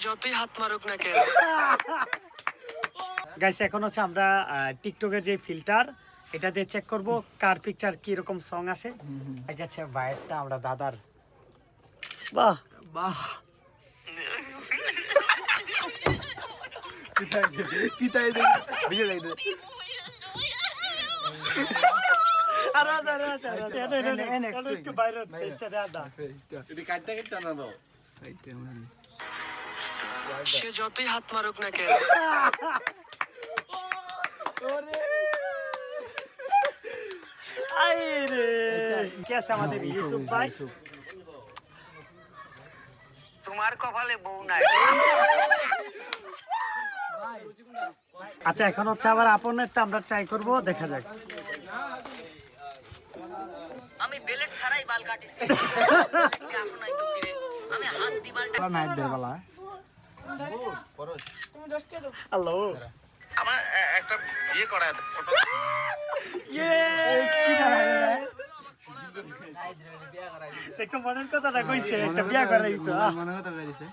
যতই হাত মারুক না কেন। গাইস এখন হচ্ছে আমরা টিকটকের যে ফিল্টার এটা দিয়ে চেক করব কার পিকচার কি রকম সং আসে। ঠিক আছে বাইরটা আমরা দাদার বাহ বাহ একটু বাইরে টেস্টটা দেয়া দা সে যতই হাত মারুক না কেন। আরে কে আছে আমাদের ইউসুফ ভাই? তোমার কপালে বউ নাই। আচ্ছা এখন হচ্ছে আবার আপনেরটা আমরা ট্রাই করব, দেখা যাক। আমি বেলেট ছাড়াই বাল কাটিছি। আমি হাত দি বালটা হ্যালো আমার একটা বিয়ে করা ফটো। দেখছো মনের কথাটা কইছে, একটা বিয়া করাই তো। মনে কথা বেরিয়েছে।